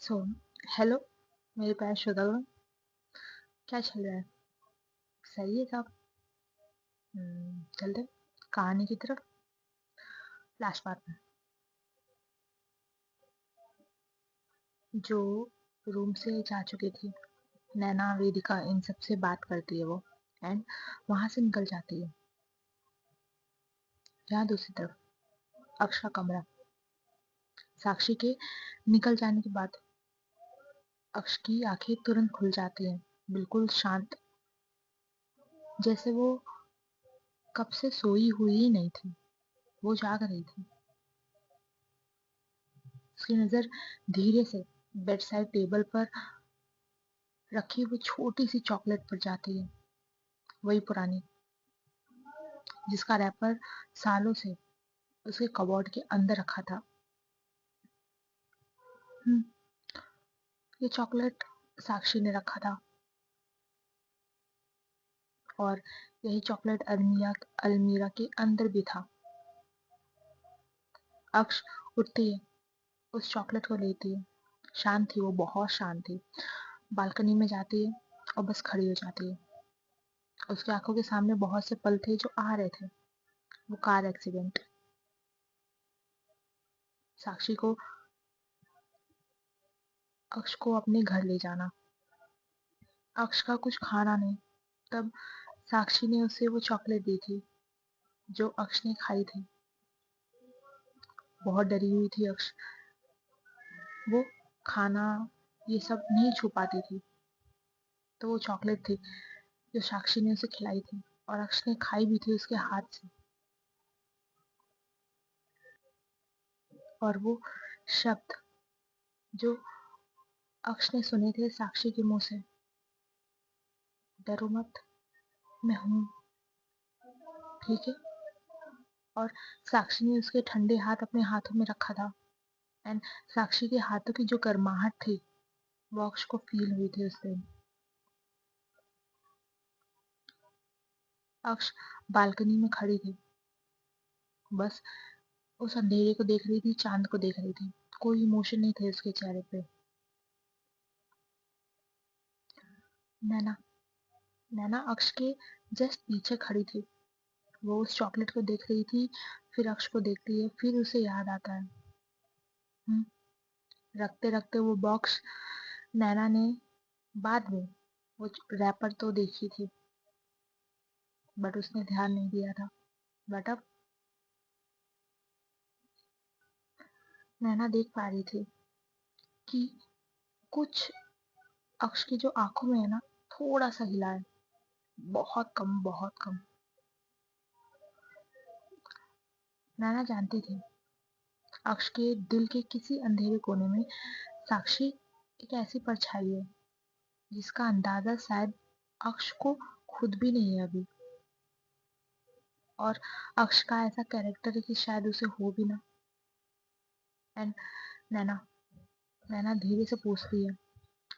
So hello मेरे प्यारे श्रोतागण, क्या चल रहा है? सही है सब। चलते हैं कहानी की तरफ। लास्ट पार्ट में जो रूम से जा चुकी थी, नैना, वेदिका, इन सब से बात करती है वो, एंड वहां से निकल जाती है। यहाँ दूसरी तरफ अक्ष का कमरा। साक्षी के निकल जाने के बाद अक्ष की आंखें तुरंत खुल जाती हैं, बिल्कुल शांत, जैसे वो कब से सोई हुई ही नहीं थी। वो जाग रही थी। उसकी नजर धीरे से बेड साइड टेबल पर रखी हुई छोटी सी चॉकलेट पर जाती है, वही पुरानी, जिसका रैपर सालों से उसके कबोर्ड के अंदर रखा था। हम्म, ये चॉकलेट साक्षी ने रखा था, और यही चॉकलेट अलमीरा अलमीरा के अंदर भी था। अक्ष उठती है, उस चॉकलेट को लेती है। शांत थी वो, बहुत शांत थी। बालकनी में जाती है और बस खड़ी हो जाती है। उसकी आंखों के सामने बहुत से पल थे जो आ रहे थे। वो कार एक्सीडेंट, साक्षी को, अक्ष को अपने घर ले जाना, अक्ष का कुछ खाना नहीं। तब साक्षी ने उसे वो चॉकलेट दी थी जो अक्ष ने खाई थी। बहुत डरी हुई थी अक्ष। वो खाना ये सब नहीं छू पाती थी, तो वो चॉकलेट थी जो साक्षी ने उसे खिलाई थी, और अक्ष ने खाई भी थी उसके हाथ से। और वो शब्द जो अक्ष ने सुने थे साक्षी के मुंह से, डरो मत, मैं हूं, ठीक है। और साक्षी ने उसके ठंडे हाथ अपने हाथों में रखा था, एंड साक्षी के हाथों की जो गर्माहट थी वो अक्ष को फील हुई थी उस दिन। अक्ष बालकनी में खड़ी थी, बस उस अंधेरे को देख रही थी, चांद को देख रही थी। कोई इमोशन नहीं थे उसके चेहरे पे। नैना नैना अक्ष के जस्ट पीछे खड़ी थी। वो उस चॉकलेट को देख रही थी, फिर अक्ष को देखती है, फिर उसे याद आता है। हम्म, रखते रखते वो बॉक्स नैना ने बाद में वो रैपर तो देखी थी, बट उसने ध्यान नहीं दिया था। बट अब नैना देख पा रही थी कि कुछ अक्ष की जो आंखों में है ना, थोड़ा सा हिला है, बहुत कम, बहुत कम। नैना जानती थी अक्ष के दिल के किसी अंधेरे कोने में साक्षी एक ऐसी परछाई है जिसका अंदाजा शायद अक्ष को खुद भी नहीं है अभी। और अक्ष का ऐसा कैरेक्टर है कि शायद उसे हो भी ना। एंड नैना नैना धीरे से पूछती है,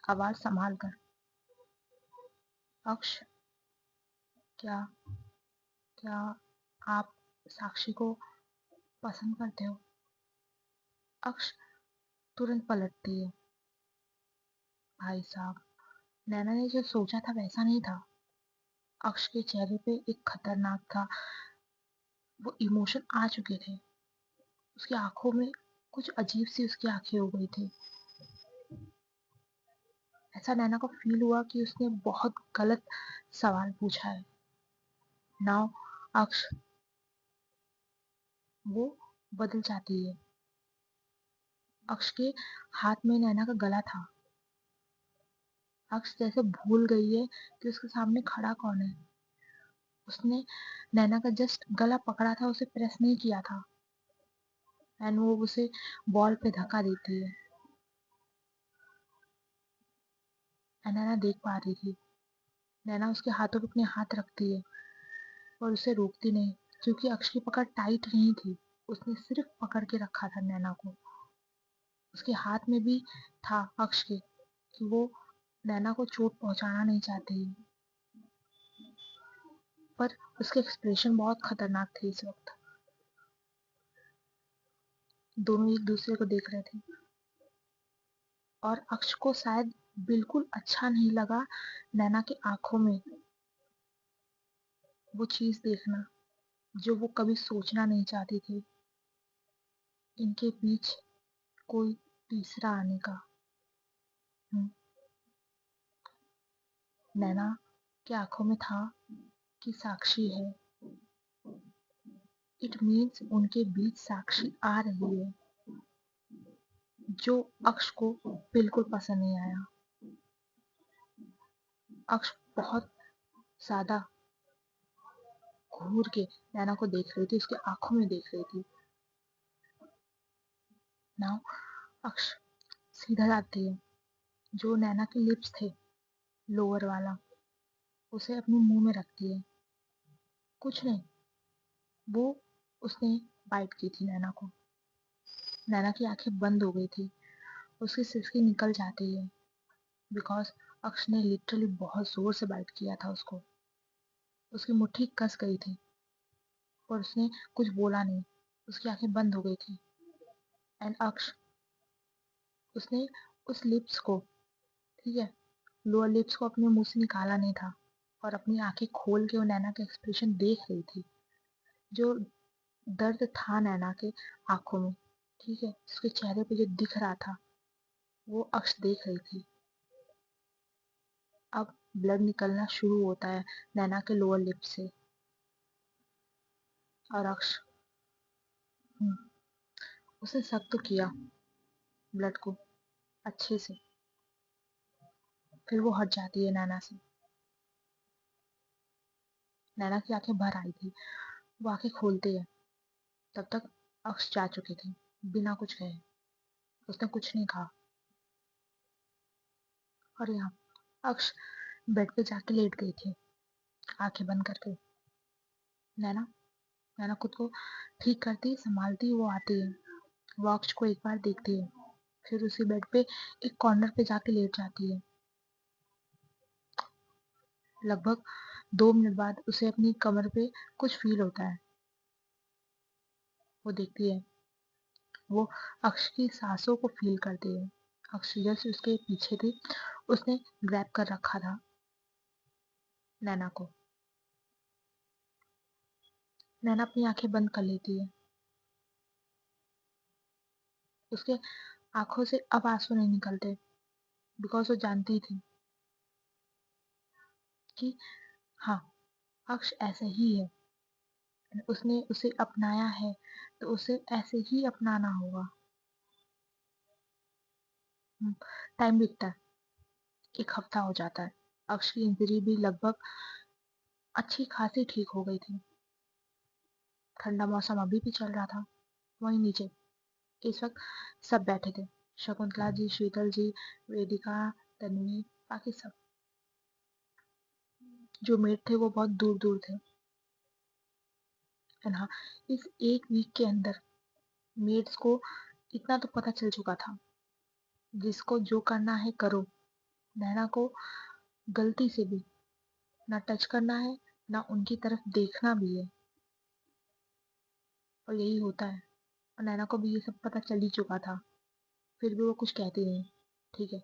आवाज संभाल कर, अक्ष, क्या क्या आप साक्षी को पसंद करते हो? अक्ष तुरंत पलटती है। भाई साहब, नैना ने जो सोचा था वैसा नहीं था। अक्ष के चेहरे पे एक खतरनाक था, वो इमोशन आ चुके थे। उसकी आंखों में कुछ अजीब सी उसकी आंखें हो गई थी। ऐसा नैना को फील हुआ कि उसने बहुत गलत सवाल पूछा है। नाउ अक्ष, वो बदल जाती है। अक्ष के हाथ में नैना का गला था। अक्ष जैसे भूल गई है कि उसके सामने खड़ा कौन है। उसने नैना का जस्ट गला पकड़ा था, उसे प्रेस नहीं किया था, एंड वो उसे बॉल पे धक्का देती है। नैना देख पा रही थी। नैना उसके हाथों पे अपने हाथ रखती है और उसे रोकती नहीं, क्योंकि अक्ष की पकड़ टाइट नहीं थी। उसने सिर्फ पकड़ के रखा था नैना को। उसके हाथ में भी था अक्ष के, कि वो नैना को चोट पहुंचाना नहीं चाहती, पर उसके एक्सप्रेशन बहुत खतरनाक थे इस वक्त। दोनों एक दूसरे को देख रहे थे। और अक्ष को शायद बिल्कुल अच्छा नहीं लगा नैना की आंखों में वो चीज देखना जो वो कभी सोचना नहीं चाहती थी, इनके बीच कोई तीसरा आने का। हम्म, नैना की आंखों में था कि साक्षी है। इट मीन्स उनके बीच साक्षी आ रही है, जो अक्ष को बिल्कुल पसंद नहीं आया। अक्ष बहुत ज्यादा घूर के नैना को देख रही थी, उसके आंखों में देख रही थी। नाउ अक्ष सीधा जाती है, जो नैना के लिप्स थे, लोअर वाला, उसे अपने मुंह में रखती है। कुछ नहीं, वो उसने बाइट की थी नैना को। नैना की आंखें बंद हो गई थी, उसकी सिसकी निकल जाती है, बिकॉज अक्ष ने लिटरली बहुत जोर से बाइट किया था उसको। उसकी मुट्ठी कस गई थी, पर उसने कुछ बोला नहीं, उसकी आंखें बंद हो गई थी। एंड अक्ष, उसने उस लिप्स को, ठीक है, लोअर लिप्स को अपने मुंह से निकाला नहीं था, और अपनी आंखें खोल के वो नैना का एक्सप्रेशन देख रही थी। जो दर्द था नैना के आंखों में, ठीक है, उसके चेहरे पे जो दिख रहा था, वो अक्ष देख रही थी। अब ब्लड निकलना शुरू होता है नैना के लोअर लिप से, और अक्ष, हम्म, उसने सक तो किया ब्लड को अच्छे से, फिर वो हट जाती है नैना से। नैना की आंखें भर आई थी, वो आंखें खोलती है, तब तक अक्ष जा चुके थे बिना कुछ कहे। उसने कुछ नहीं कहा, और यहाँ अक्ष बेड पे जाके लेट गई थी, आंखें बंद करके। नैना नैना खुद को ठीक करती संभालती वो आती है, वो अक्ष को एक बार देखती है, फिर उसी बेड पे एक कॉर्नर पे जाके लेट जाती है। लगभग 2 मिनट बाद उसे अपनी कमर पे कुछ फील होता है। वो देखती है, वो अक्ष की सांसों को फील करती है। अक्ष जैसे उसके पीछे थी, उसने ग्रैब कर रखा था नैना को। नैना अपनी आंखें बंद कर लेती है, उसके आंखों से अब आंसू नहीं निकलते, बिकॉज वो जानती थी कि हाँ, अक्ष ऐसा ही है, उसने उसे अपनाया है तो उसे ऐसे ही अपनाना होगा। टाइम बीतता है, 1 हफ्ता हो जाता है। अक्ष की इंजरी भी लगभग अच्छी खासी ठीक हो गई थी। ठंडा मौसम अभी भी चल रहा था। वहीं नीचे इस वक्त सब बैठे थे, शकुंतला जी, शीतल जी, वेदिका, तन्वी, बाकी सब। जो मेड थे वो बहुत दूर दूर थे। एंड हाँ, इस एक वीक के अंदर मेड्स को इतना तो पता चल चुका था, जिसको जो करना है करो। नैना को गलती से भी ना टच करना है, ना उनकी तरफ देखना भी है, और यही होता है। और नैना को भी ये सब पता चल ही चुका था, फिर भी वो कुछ कहती नहीं। ठीक है,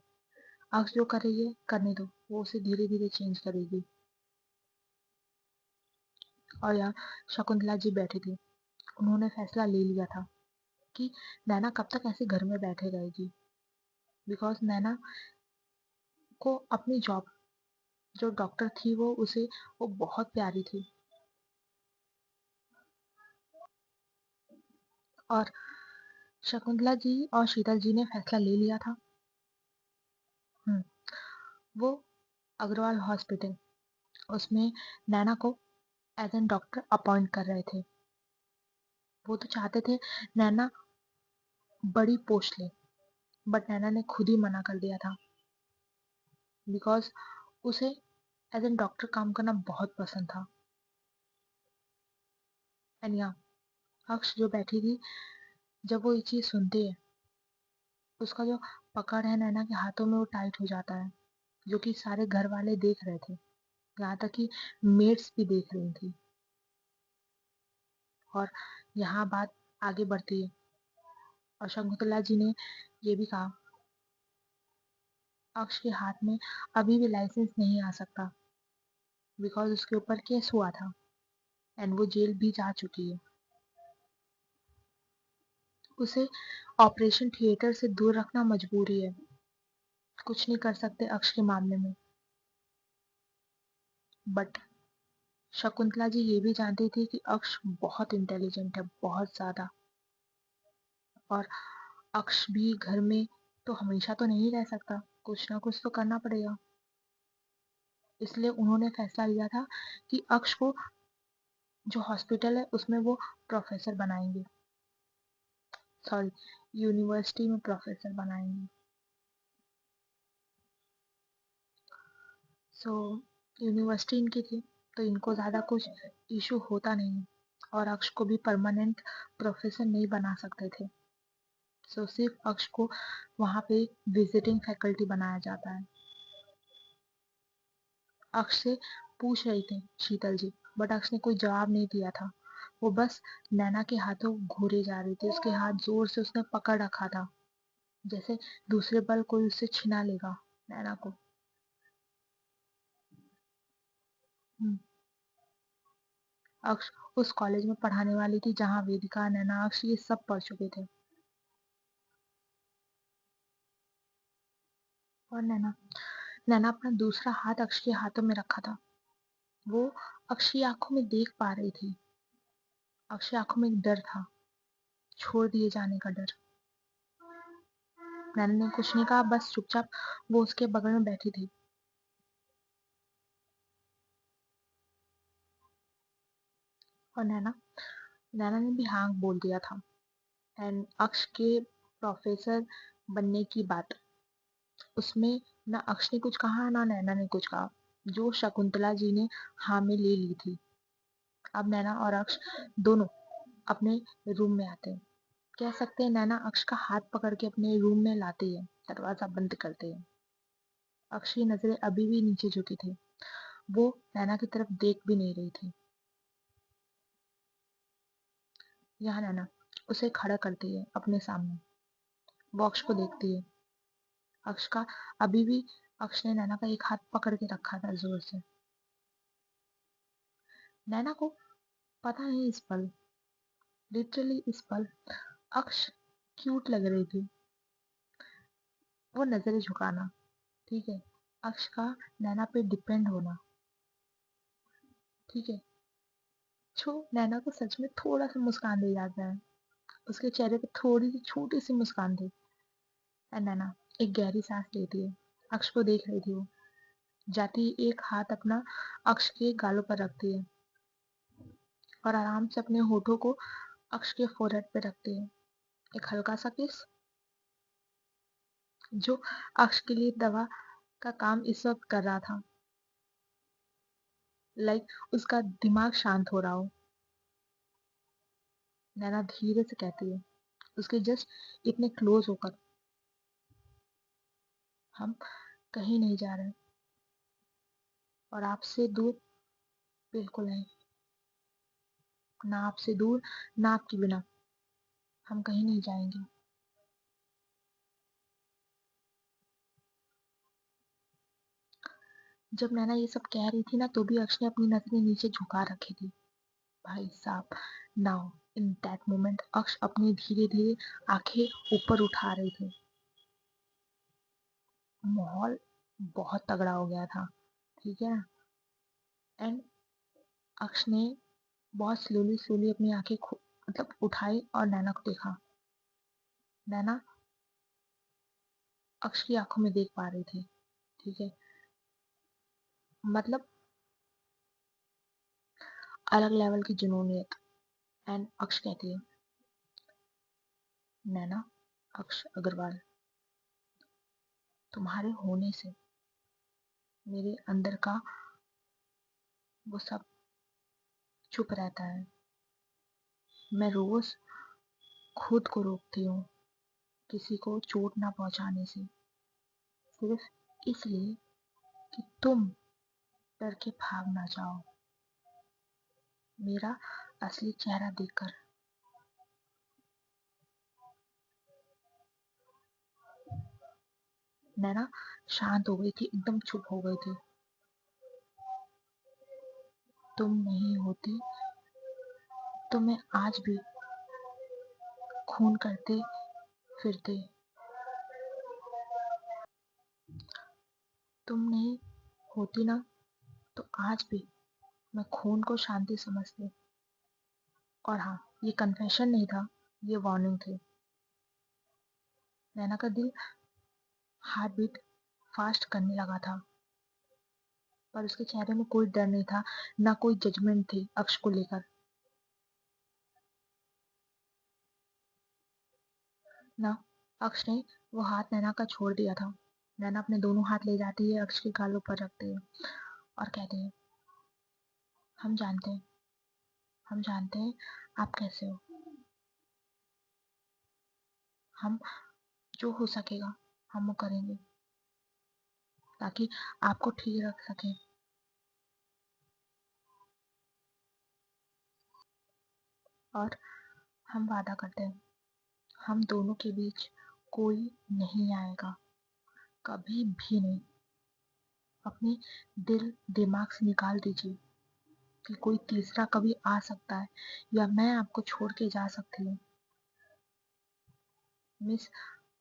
अक्स जो कर रही है करने दो, वो उसे धीरे धीरे चेंज करेगी। और यहाँ शकुंतला जी बैठी थी, उन्होंने फैसला ले लिया था कि नैना कब तक ऐसे घर में बैठे रहेगी, बिकॉज नैना को अपनी जॉब, जो डॉक्टर थी वो उसे, वो बहुत प्यारी थी। और शकुंतला जी और शीतल जी ने फैसला ले लिया था। हम्म, वो अग्रवाल हॉस्पिटल, उसमें नैना को एज एन डॉक्टर अपॉइंट कर रहे थे। वो तो चाहते थे नैना बड़ी पोस्ट ले, बट नैना ने खुद ही मना कर दिया था, बिकॉज उसे एज एन डॉक्टर काम करना बहुत पसंद था। एंड यहाँ अक्ष जो बैठी थी, जब वो ये चीज़ सुनती है, उसका जो पकड़ है नैना के हाथों में वो टाइट हो जाता है, जो कि सारे घर वाले देख रहे थे, यहाँ तक कि मेड्स भी देख रही थी। और यहाँ बात आगे बढ़ती है, और शकुंतला जी ने ये भी कहा अक्ष के हाथ में अभी भी लाइसेंस नहीं आ सकता, बिकॉज उसके ऊपर केस हुआ था एंड वो जेल भी जा चुकी है। उसे ऑपरेशन थिएटर से दूर रखना मजबूरी है, कुछ नहीं कर सकते अक्ष के मामले में। बट शकुंतला जी ये भी जानती थी कि अक्ष बहुत इंटेलिजेंट है, बहुत ज्यादा। और अक्ष भी घर में तो हमेशा तो नहीं रह सकता, कुछ ना कुछ तो करना पड़ेगा। इसलिए उन्होंने फैसला लिया था कि अक्ष को जो हॉस्पिटल है उसमें वो प्रोफेसर बनाएंगे, सॉरी, यूनिवर्सिटी में प्रोफेसर बनाएंगे। सो यूनिवर्सिटी इनकी थी तो इनको ज़्यादा कुछ इशू होता नहीं, और अक्ष को भी परमानेंट प्रोफेसर नहीं बना सकते थे। सो सिर्फ अक्ष को वहाँ पे विजिटिंग फैकल्टी बनाया जाता है। अक्ष से पूछ रही थी शीतल जी, बट अक्ष ने कोई जवाब नहीं दिया था। वो बस नैना के हाथों घूरे जा रही थी, उसके हाथ जोर से उसने पकड़ रखा था, जैसे दूसरे पल कोई उससे छिना लेगा नैना को। हम्म, अक्ष उस कॉलेज में पढ़ाने वाली थी जहाँ वेदिका, नैना, अक्ष ये सब पढ़ चुके थे। और नैना नैना अपना दूसरा हाथ अक्ष के हाथों में रखा था। वो अक्ष की आंखों में देख पा रही थी। अक्ष की आंखों में एक डर था, छोड़ दिए जाने का डर। नैना ने कुछ नहीं कहा, बस चुपचाप वो उसके बगल में बैठी थी। और नैना नैना ने भी हाँ बोल दिया था। एंड अक्ष के प्रोफेसर बनने की बात, उसमें ना अक्ष ने कुछ कहा ना नैना ने कुछ कहा, जो शकुंतला जी ने हाँ में ले ली थी। अब नैना और अक्ष दोनों अपने रूम में आते हैं। कह सकते हैं नैना अक्ष का हाथ पकड़ के अपने रूम में लाती है, दरवाजा बंद करते हैं। अक्ष की नजरें अभी भी नीचे झुकी थी, वो नैना की तरफ देख भी नहीं रही थी। यहाँ नैना उसे खड़ा करती है अपने सामने, वो अक्ष को देखती है। अक्ष का अभी भी अक्ष ने नैना का एक हाथ पकड़ के रखा था जोर से। नैना को पता नहीं इस पल, लिटरली इस पल अक्ष क्यूट लग रही थी। वो नजरें झुकाना, ठीक है, अक्ष का नैना पे डिपेंड होना, ठीक है, जो नैना को सच में थोड़ा सा मुस्कान दे जाता है। उसके चेहरे पे थोड़ी सी छोटी सी मुस्कान थी। एंड नैना एक गहरी सांस लेती है, अक्ष को देख रही थी वो। जाती ही एक हाथ अपना अक्ष के गालों पर रखती है और आराम से अपने होठों को अक्ष के फोrehead पे रखती है। एक हल्का सा किस, जो अक्ष के लिए दवा का काम इस वक्त कर रहा था। लाइक उसका दिमाग शांत हो रहा हो। नैना धीरे से कहती है, उसके जस्ट इतने क्लोज होकर, हम कहीं नहीं जा रहे और आपसे दूर बिल्कुल नहीं, ना आपसे दूर ना आपके बिना हम कहीं नहीं जाएंगे। जब नैना ये सब कह रही थी ना, तो भी अक्ष ने अपनी नजरें नीचे झुका रखी थी। भाई साहब, नाउ इन दैट मोमेंट अक्ष अपनी धीरे धीरे आंखें ऊपर उठा रही थी। माहौल बहुत तगड़ा हो गया था, ठीक है ना। एंड अक्ष ने बहुत स्लोली स्लोली अपनी आंखें मतलब उठाई और नैना को देखा। नैना अक्ष की आंखों में देख पा रही थी, ठीक है, मतलब अलग लेवल की जुनूनियत। एंड अक्ष कहती है, नैना, अक्ष अग्रवाल, तुम्हारे होने से मेरे अंदर का वो सब चुप रहता है। मैं रोज खुद को रोकती हूँ किसी को चोट ना पहुंचाने से, सिर्फ इसलिए कि तुम डर के भाग ना जाओ मेरा असली चेहरा देखकर। नैना शांत हो गई थी, एकदम चुप हो गई थी। तुम नहीं होती तो मैं आज भी खून करते फिरते। तुम नहीं होती ना तो आज भी मैं खून को शांति समझती। और हाँ, ये कन्फेशन नहीं था, ये वार्निंग थी। नैना का दिल हार्ट बीट फास्ट करने लगा था, पर उसके चेहरे में कोई डर नहीं था, ना कोई जजमेंट थी अक्ष को लेकर। ना, अक्ष ने वो हाथ नैना का छोड़ दिया था। नैना अपने दोनों हाथ ले जाती है, अक्ष के गालों पर रखती है और कहती है, हम जानते हैं, हम जानते हैं आप कैसे हो। हम जो हो सकेगा हम वो करेंगे ताकि आपको ठीक रख सकें। और हम वादा करते हैं, हम दोनों के बीच कोई नहीं आएगा, कभी भी नहीं। अपने दिल दिमाग से निकाल दीजिए कि कोई तीसरा कभी आ सकता है या मैं आपको छोड़ के जा सकती हूँ। मिस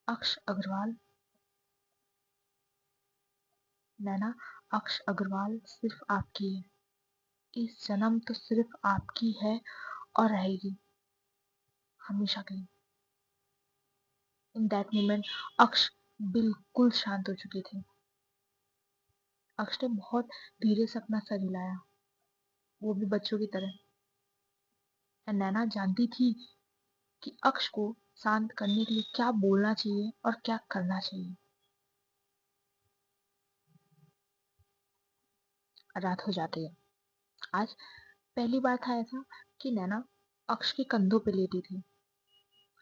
अक्ष अग्रवाल, नैना अक्ष अग्रवाल सिर्फ आपकी है। इस जन्म तो सिर्फ आपकी है और रहेगी हमेशा के लिए। इन दैट मोमेंट अक्ष बिल्कुल शांत हो चुकी थी। अक्ष ने बहुत धीरे से अपना सर हिलाया, वो भी बच्चों की तरह। और नैना जानती थी कि अक्ष को शांत करने के लिए क्या बोलना चाहिए और क्या करना चाहिए। रात हो जाती है। आज पहली बार था ऐसा कि नैना अक्ष के कंधों पे लेटी थी।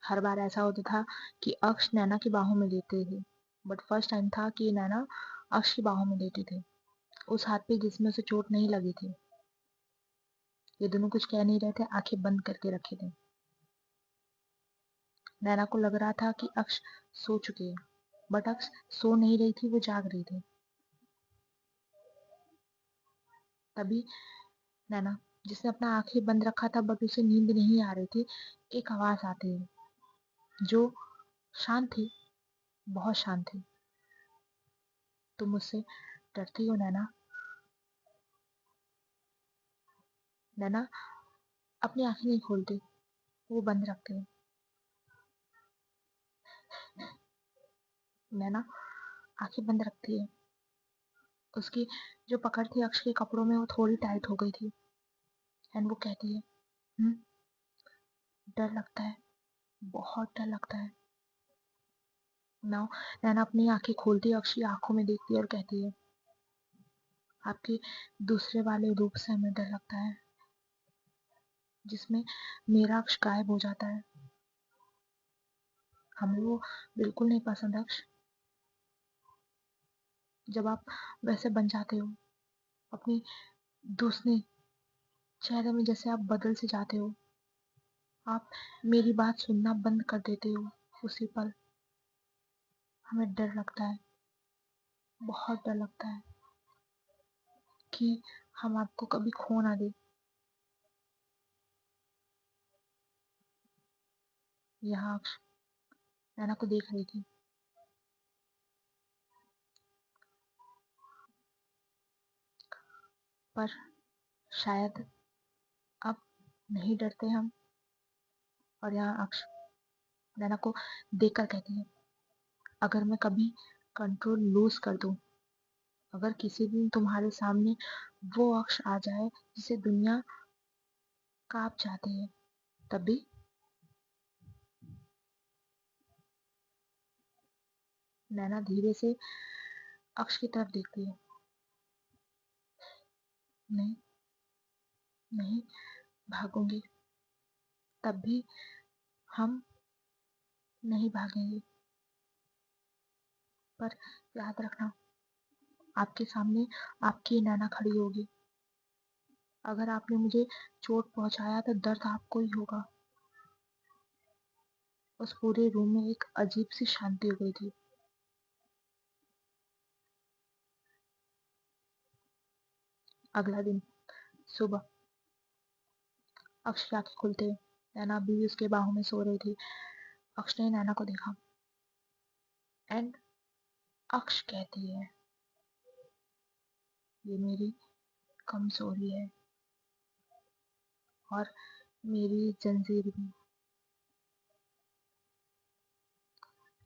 हर बार ऐसा होता था कि अक्ष नैना की बाहों में लेटे थे, बट फर्स्ट टाइम था कि नैना अक्ष की बाहों में लेटी थी, उस हाथ पे जिसमें उसे चोट नहीं लगी थी। ये दोनों कुछ कह नहीं रहे थे, आंखें बंद करके रखे थे। नैना को लग रहा था कि अक्ष सो चुकी है, बट अक्ष सो नहीं रही थी, वो जाग रही थी। तभी नैना, जिसने अपना आंखें बंद रखा था बट उसे नींद नहीं आ रही थी, एक आवाज आती है जो शांत थी, बहुत शांत थी। तुम मुझसे डरती हो नैना। नैना अपनी आंखें नहीं खोलती, वो बंद रखती है। नैना आंखें बंद रखती है। उसकी जो पकड़ थी अक्ष के कपड़ों में वो थोड़ी टाइट हो गई थी। एंड वो कहती है, "हम्म, डर लगता है, बहुत डर लगता है।" नाउ नैना अपनी आंखें खोलती है, अक्ष की आंखों में देखती है और कहती है, आपके दूसरे वाले रूप से हमें डर लगता है, जिसमें मेरा अक्ष गायब हो जाता है। हमें वो बिल्कुल नहीं पसंद अक्ष। जब आप वैसे बन जाते हो, अपनी दूसरे चेहरे में जैसे आप बदल से जाते हो, आप मेरी बात सुनना बंद कर देते हो उसी पल, हमें डर लगता है, बहुत डर लगता है कि हम आपको कभी खो ना दे। यहाँ अक्ष नैना को देख रही थी, पर शायद अब नहीं डरते हम। और यहाँ अक्ष नैना को देखकर कहती है, अगर मैं कभी कंट्रोल लूज कर दूं, अगर किसी दिन तुम्हारे सामने वो अक्ष आ जाए जिसे दुनिया कांप जाती है, तभी। नैना धीरे से अक्ष की तरफ देखती है। नहीं, नहीं भागूंगी, तब भी हम नहीं भागेंगे। पर याद रखना, आपके सामने आपकी नैना खड़ी होगी। अगर आपने मुझे चोट पहुंचाया तो दर्द आपको ही होगा। उस पूरे रूम में एक अजीब सी शांति हो गई थी। अगला दिन सुबह अक्ष की आंखें खुलते ही नैना अभी भी उसके बाहों में सो रही थी। अक्ष ने नैना को देखा एंड अक्ष कहती है, ये मेरी कमजोरी है और मेरी जंजीर भी।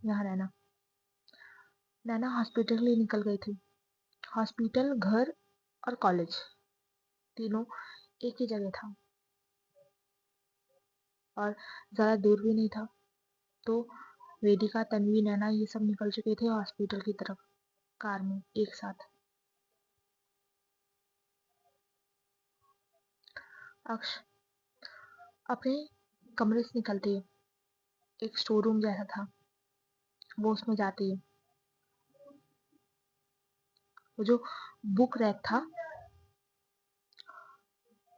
यहाँ रहना। नैना हॉस्पिटल के लिए निकल गई थी। हॉस्पिटल, घर और कॉलेज तीनों एक ही जगह था और ज़्यादा दूर भी नहीं था। तो वेदिका, तन्वी, नैना ये सब निकल चुके थे हॉस्पिटल की तरफ कार में एक साथ। अक्ष अपने कमरे से निकलती है। एक स्टोर रूम जैसा था, वो उसमें जाती है। वो जो बुक रैक था,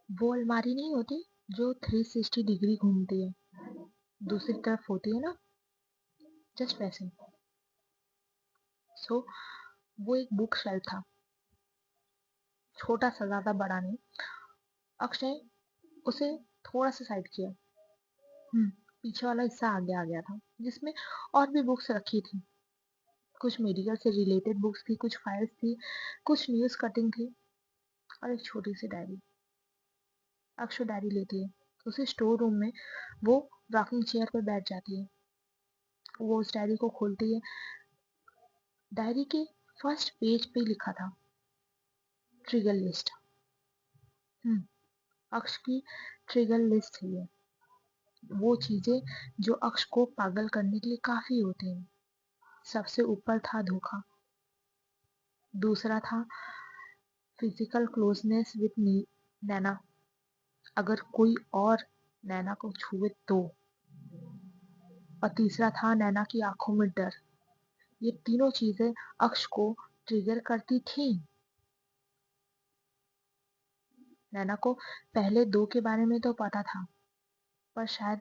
वो अलमारी नहीं होती जो 360 डिग्री घूमती है, दूसरी तरफ होती है ना, जस्ट वैसे। सो वो एक बुक शेल्फ था, छोटा सा, ज्यादा बड़ा नहीं। अक्षय उसे थोड़ा सा साइड किया। हम्म पीछे वाला हिस्सा आगे आ गया था, जिसमें और भी बुक्स रखी थी। कुछ मेडिकल से रिलेटेड बुक्स थी, कुछ फाइल्स थी, कुछ न्यूज कटिंग थी और एक छोटी सी डायरी। अक्षय डायरी लेती है। उसे स्टोर रूम में वो रॉकिंग चेयर पर बैठ जाती है। वो उस डायरी को खोलती है। डायरी के फर्स्ट पेज पे लिखा था, ट्रिगर लिस्ट। अक्ष की ट्रिगर लिस्ट थी ये। वो चीजें जो अक्ष को पागल करने के लिए काफी होती हैं। सबसे ऊपर था धोखा, दूसरा था फिजिकल क्लोजनेस विद नैना, अगर कोई और नैना को छुए तो, और तीसरा था नैना की आंखों में डर। ये तीनों चीजें अक्ष को ट्रिगर करती थी। नैना को पहले दो के बारे में तो पता था, पर शायद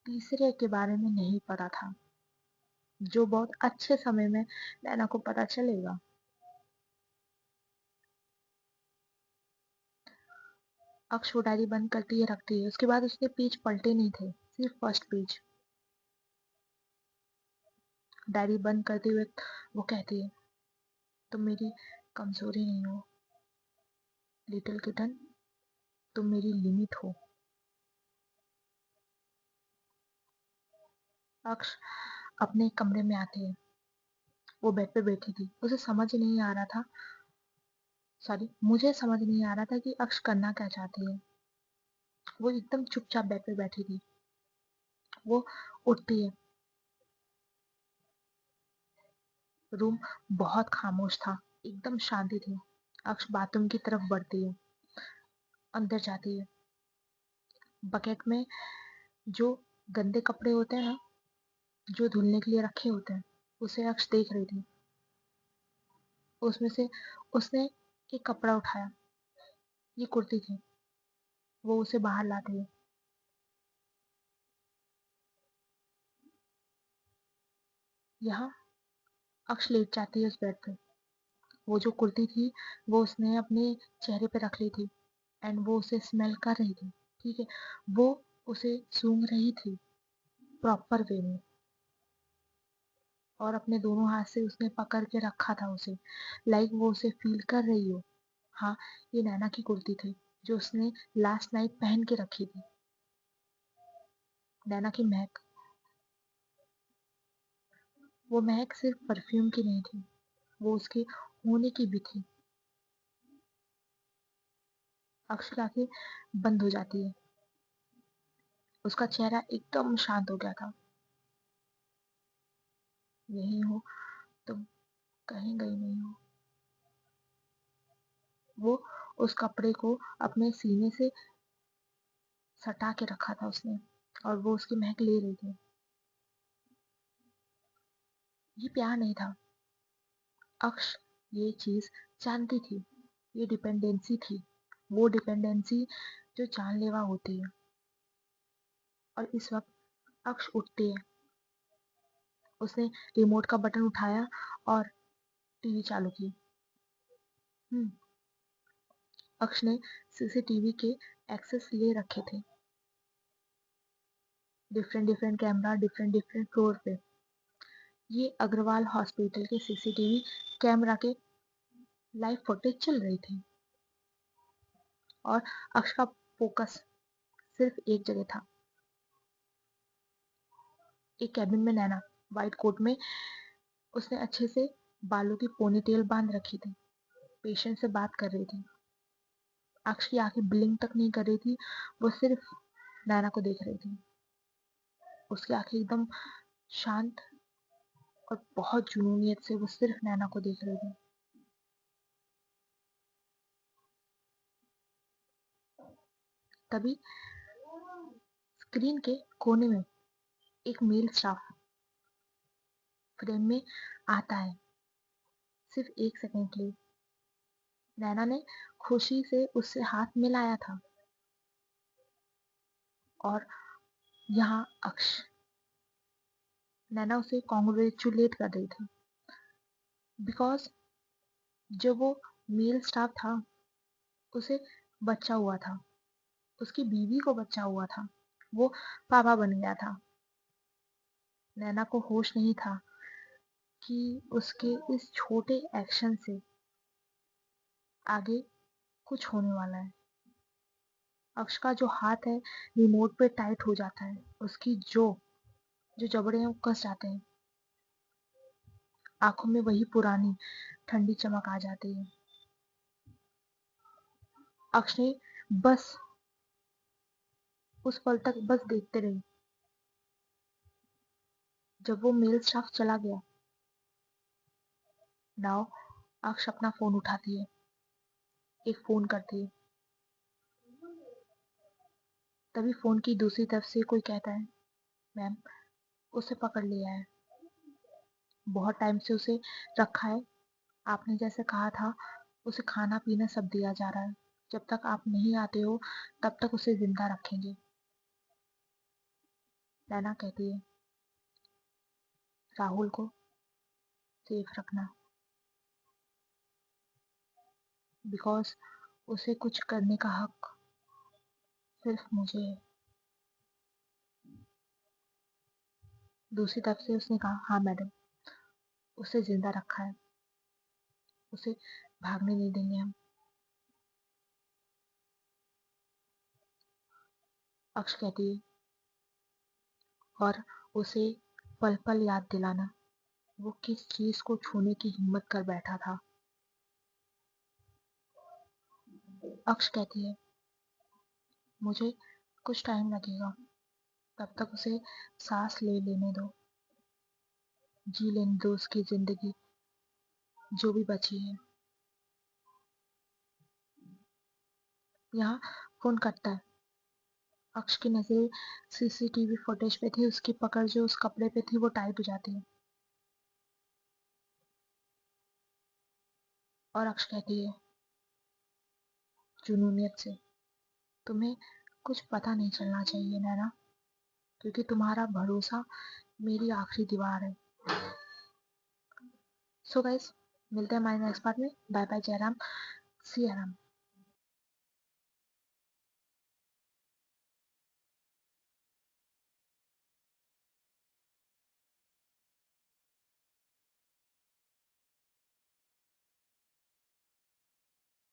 तीसरे के बारे में नहीं पता था, जो बहुत अच्छे समय में नैना को पता चलेगा। अक्ष वो डायरी बंद करती है, रखती है। उसके बाद उसके पेज पलटे नहीं थे, सिर्फ फर्स्ट पेज। डायरी बंद करते हुए वो कहती है, तुम मेरी कमजोरी नहीं हो लिटिल किटन, तुम मेरी लिमिट हो। अक्ष अपने कमरे में आती है। वो बेड पे बैठी थी। उसे समझ नहीं आ रहा था, सॉरी, मुझे समझ नहीं आ रहा था कि अक्ष करना क्या चाहती है। वो एकदम चुपचाप बेड पे बैठी थी। वो उठती है। रूम बहुत खामोश था, एकदम शांति थी। अक्ष बाथरूम की तरफ बढ़ती है, अंदर जाती है। बकेट में जो गंदे कपड़े होते हैं ना, जो धुलने के लिए रखे होते हैं, उसे अक्ष देख रही थी। उसमें से उसने एक कपड़ा उठाया। ये कुर्ती थी। वो उसे बाहर लाती है। यहाँ अक्ष लेट जाती है उस बेड पे। वो जो कुर्ती थी वो उसने अपने चेहरे पे रख ली थी एंड वो उसे स्मेल कर रही थी। ठीक है, वो उसे सूंघ रही थी प्रॉपर वे में, और अपने दोनों हाथ से उसने पकड़ के रखा था उसे, लाइक वो उसे फील कर रही हो। हाँ, ये नैना की कुर्ती थी जो उसने लास्ट नाइट पहन के रखी थी। नैना की महक, वो महक सिर्फ परफ्यूम की नहीं थी, वो उसके होने की भी थी। अक्ष की आंखें बंद हो जाती है। उसका चेहरा एकदम शांत हो गया था। यही हो, तुम कहीं गई नहीं हो। वो उस कपड़े को अपने सीने से सटा के रखा था उसने, और वो उसकी महक ले रही थी। ये प्यार नहीं था। अक्ष ये चीज जानती थी। ये डिपेंडेंसी थी, वो डिपेंडेंसी जो जानलेवा होती है। और इस वक्त अक्ष उठती है। उसने रिमोट का बटन उठाया और टीवी चालू की। हम्म अक्ष ने सीसीटीवी के एक्सेस ले रखे थे, डिफरेंट कैमरा डिफरेंट फ्लोर पे। ये अग्रवाल हॉस्पिटल के सीसीटीवी कैमरा के लाइव फुटेज चल रही थी और अक्ष का फोकस सिर्फ एक जगह था, एक कैबिन में नैना व्हाइट कोट में, उसने अच्छे से बालों की पोनीटेल बांध रखी थी, पेशेंट से बात कर रही थी। अक्ष की आंखें ब्लिंक तक नहीं कर रही थी, वो सिर्फ नैना को देख रही थी। उसकी आंखें एकदम शांत और बहुत जुनूनियत से वो सिर्फ नैना को देख रही थी। तभी स्क्रीन के कोने में एक मेल स्टाफ फ्रेम में आता है, सिर्फ 1 सेकंड के लिए। नैना ने खुशी से उससे हाथ मिलाया था और यहाँ अक्ष, नैना उसे कॉन्ग्रेचुलेट कर रही थी बिकॉज जब वो मेल स्टाफ था उसे बच्चा हुआ था, उसकी बीवी को बच्चा हुआ था, वो पापा बन गया था। नैना को होश नहीं था कि उसके इस छोटे एक्शन से आगे कुछ होने वाला है। अक्ष का जो हाथ है रिमोट पे टाइट हो जाता है, उसकी जो जो जबड़े हैं वो कस जाते हैं, आंखों में वही पुरानी ठंडी चमक आ जाती है। अक्ष ने बस उस पल तक बस देखते रही। जब वो मेल स्टाफ चला गया, नाउ अक्ष अपना फोन उठाती है, एक फोन करती है। तभी फोन की दूसरी तरफ से कोई कहता है, मैम उसे पकड़ लिया है, बहुत टाइम से उसे रखा है, आपने जैसे कहा था उसे खाना पीना सब दिया जा रहा है, जब तक आप नहीं आते हो तब तक उसे जिंदा रखेंगे। नैना कहती है, राहुल को सेफ रखना, बिकॉज उसे कुछ करने का हक सिर्फ मुझे है। दूसरी तरफ से उसने कहा, हाँ मैडम, उसे जिंदा रखा है, उसे भागने नहीं देंगे हम। अक्ष कहती है, और उसे पल पल याद दिलाना वो किस चीज को छूने की हिम्मत कर बैठा था। अक्ष कहती है, मुझे कुछ टाइम लगेगा, तब तक उसे सांस ले लेने दो, जी लेने दो उसकी जिंदगी जो भी बची है। यहाँ फोन कटता है। अक्ष की नजर सीसीटीवी फुटेज पे थी, उसकी पकड़ जो उस कपड़े पे थी वो टाइट हो जाती है और अक्ष कहती है जुनूनियत से, तुम्हें कुछ पता नहीं चलना चाहिए नैना, क्योंकि तुम्हारा भरोसा मेरी आखिरी दीवार है। सो गाइस, मिलते हैं हमारे नेक्स्ट पार्ट में। बाय बाय जयराम, सिया राम।